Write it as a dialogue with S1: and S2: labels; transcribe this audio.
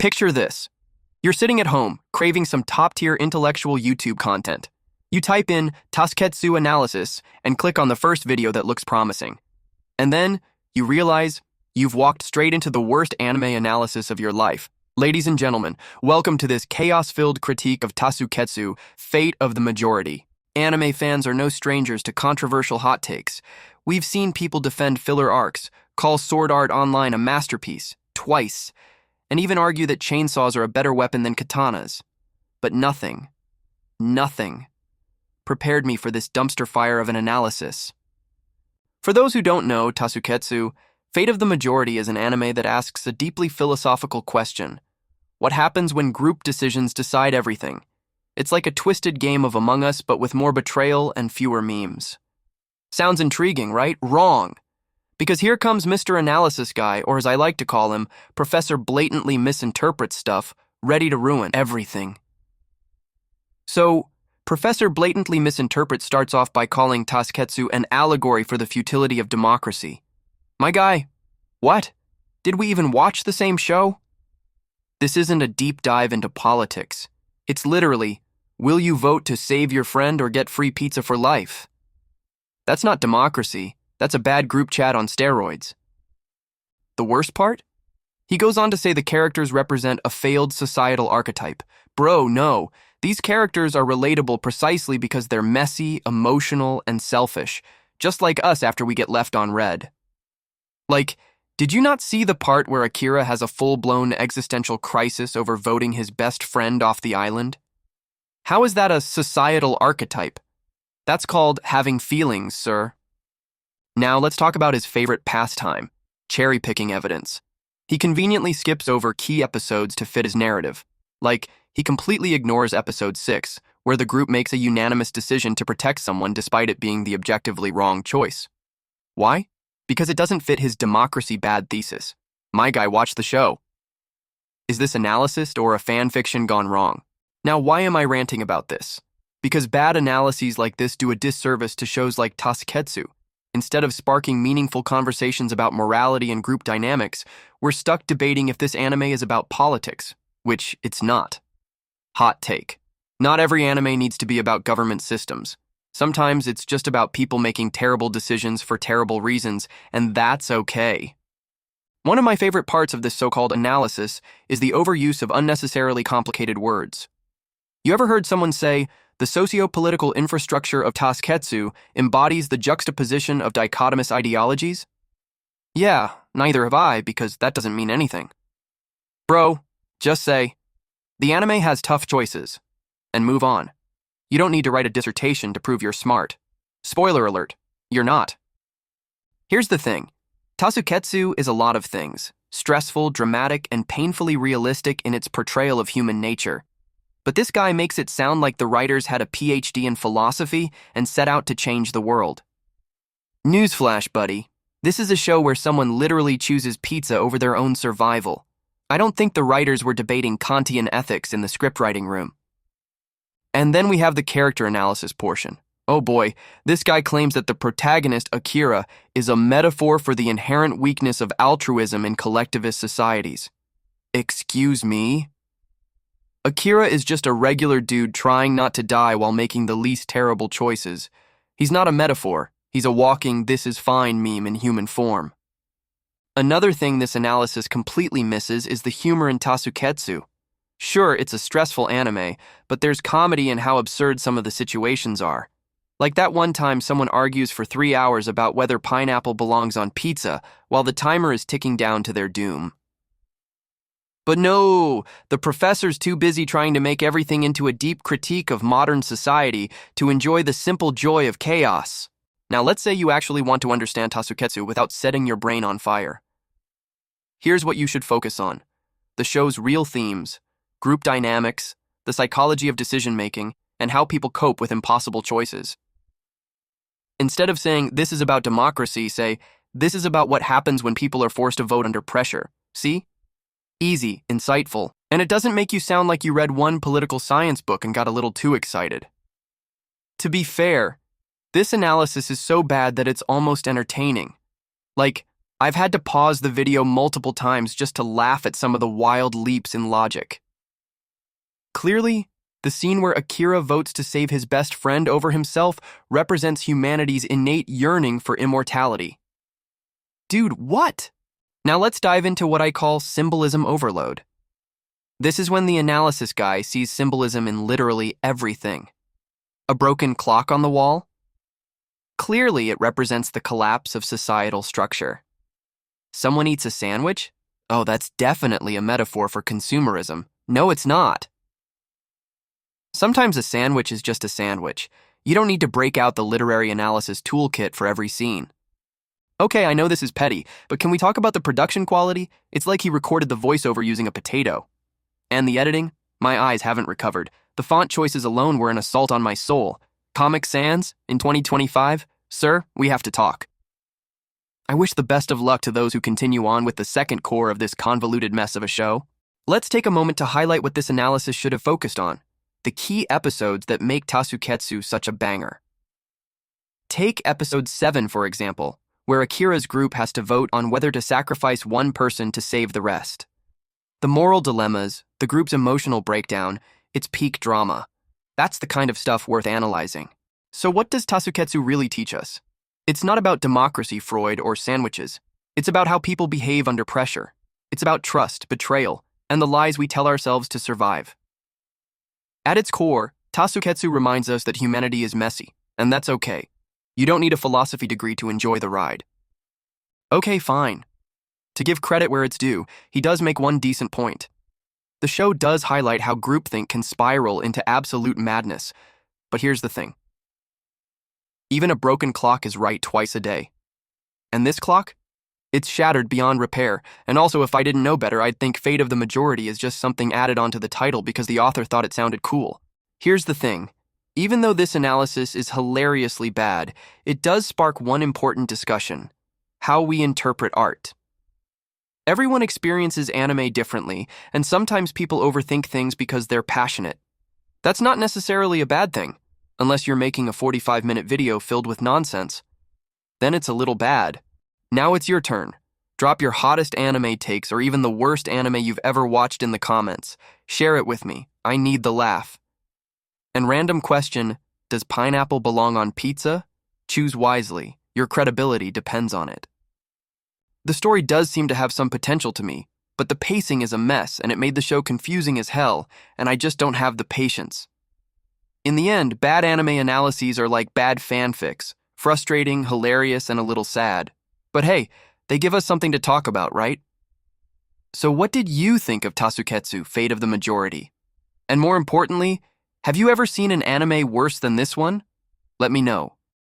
S1: Picture this. You're sitting at home, craving some top-tier intellectual YouTube content. You type in Tasuketsu analysis and click on the first video that looks promising. And then, you realize you've walked straight into the worst anime analysis of your life. Ladies and gentlemen, welcome to this chaos-filled critique of Tasuketsu, Fate of the Majority. Anime fans are no strangers to controversial hot takes. We've seen people defend filler arcs, call Sword Art Online a masterpiece, twice, and even argue that chainsaws are a better weapon than katanas. But nothing prepared me for this dumpster fire of an analysis. For those who don't know Tasuketsu, Fate of the Majority is an anime that asks a deeply philosophical question. What happens when group decisions decide everything? It's like a twisted game of Among Us, but with more betrayal and fewer memes. Sounds intriguing, right? Wrong. Because here comes Mr. Analysis Guy, or as I like to call him, Professor Blatantly Misinterprets Stuff, ready to ruin everything. So, Professor Blatantly Misinterprets starts off by calling Tasuketsu an allegory for the futility of democracy. My guy, what? Did we even watch the same show? This isn't a deep dive into politics. It's literally, will you vote to save your friend or get free pizza for life? That's not democracy. That's a bad group chat on steroids. The worst part? He goes on to say the characters represent a failed societal archetype. Bro, no. These characters are relatable precisely because they're messy, emotional, and selfish, just like us after we get left on red. Like, did you not see the part where Akira has a full-blown existential crisis over voting his best friend off the island? How is that a societal archetype? That's called having feelings, sir. Now let's talk about his favorite pastime, cherry-picking evidence. He conveniently skips over key episodes to fit his narrative. Like, he completely ignores episode 6, where the group makes a unanimous decision to protect someone despite it being the objectively wrong choice. Why? Because it doesn't fit his democracy bad thesis. My guy watched the show. Is this analysis or a fan fiction gone wrong? Now, why am I ranting about this? Because bad analyses like this do a disservice to shows like Tasuketsu. Instead of sparking meaningful conversations about morality and group dynamics, we're stuck debating if this anime is about politics, which it's not. Hot take. Not every anime needs to be about government systems. Sometimes it's just about people making terrible decisions for terrible reasons, and that's okay. One of my favorite parts of this so-called analysis is the overuse of unnecessarily complicated words. You ever heard someone say, the socio-political infrastructure of Tasuketsu embodies the juxtaposition of dichotomous ideologies? Yeah, neither have I, because that doesn't mean anything. Bro, just say, the anime has tough choices, and move on. You don't need to write a dissertation to prove you're smart. Spoiler alert, you're not. Here's the thing. Tasuketsu is a lot of things, stressful, dramatic, and painfully realistic in its portrayal of human nature. But this guy makes it sound like the writers had a PhD in philosophy and set out to change the world. Newsflash, buddy. This is a show where someone literally chooses pizza over their own survival. I don't think the writers were debating Kantian ethics in the scriptwriting room. And then we have the character analysis portion. Oh boy, this guy claims that the protagonist, Akira, is a metaphor for the inherent weakness of altruism in collectivist societies. Excuse me? Akira is just a regular dude trying not to die while making the least terrible choices. He's not a metaphor. He's a walking "this is fine" meme in human form. Another thing this analysis completely misses is the humor in Tasuketsu. Sure, it's a stressful anime, but there's comedy in how absurd some of the situations are. Like that one time someone argues for 3 hours about whether pineapple belongs on pizza while the timer is ticking down to their doom. But no, the professor's too busy trying to make everything into a deep critique of modern society to enjoy the simple joy of chaos. Now let's say you actually want to understand Tasuketsu without setting your brain on fire. Here's what you should focus on. The show's real themes, group dynamics, the psychology of decision-making, and how people cope with impossible choices. Instead of saying, this is about democracy, say, this is about what happens when people are forced to vote under pressure. See? Easy, insightful, and it doesn't make you sound like you read one political science book and got a little too excited. To be fair, this analysis is so bad that it's almost entertaining. Like, I've had to pause the video multiple times just to laugh at some of the wild leaps in logic. Clearly, the scene where Akira votes to save his best friend over himself represents humanity's innate yearning for immortality. Dude, what? Now let's dive into what I call symbolism overload. This is when the analysis guy sees symbolism in literally everything. A broken clock on the wall? Clearly, it represents the collapse of societal structure. Someone eats a sandwich? Oh, that's definitely a metaphor for consumerism. No, it's not. Sometimes a sandwich is just a sandwich. You don't need to break out the literary analysis toolkit for every scene. Okay, I know this is petty, but can we talk about the production quality? It's like he recorded the voiceover using a potato. And the editing? My eyes haven't recovered. The font choices alone were an assault on my soul. Comic Sans, in 2025? Sir, we have to talk. I wish the best of luck to those who continue on with the second core of this convoluted mess of a show. Let's take a moment to highlight what this analysis should have focused on. The key episodes that make Tasuketsu such a banger. Take episode 7, for example, where Akira's group has to vote on whether to sacrifice one person to save the rest. The moral dilemmas, the group's emotional breakdown, it's peak drama. That's the kind of stuff worth analyzing. So what does Tasuketsu really teach us? It's not about democracy, Freud, or sandwiches. It's about how people behave under pressure. It's about trust, betrayal, and the lies we tell ourselves to survive. At its core, Tasuketsu reminds us that humanity is messy, and that's okay. You don't need a philosophy degree to enjoy the ride. Okay, fine. To give credit where it's due, he does make one decent point. The show does highlight how groupthink can spiral into absolute madness, but here's the thing. Even a broken clock is right twice a day. And this clock? It's shattered beyond repair, and also if I didn't know better, I'd think Fate of the Majority is just something added onto the title because the author thought it sounded cool. Here's the thing. Even though this analysis is hilariously bad, it does spark one important discussion: how we interpret art. Everyone experiences anime differently, and sometimes people overthink things because they're passionate. That's not necessarily a bad thing, unless you're making a 45-minute video filled with nonsense. Then it's a little bad. Now it's your turn. Drop your hottest anime takes or even the worst anime you've ever watched in the comments. Share it with me. I need the laugh. And random question, does pineapple belong on pizza? Choose wisely. Your credibility depends on it. The story does seem to have some potential to me, but the pacing is a mess and it made the show confusing as hell, and I just don't have the patience. In the end, bad anime analyses are like bad fanfics, frustrating, hilarious, and a little sad. But hey, they give us something to talk about, right? So what did you think of Tasuketsu, Fate of the Majority? And more importantly, have you ever seen an anime worse than this one? Let me know.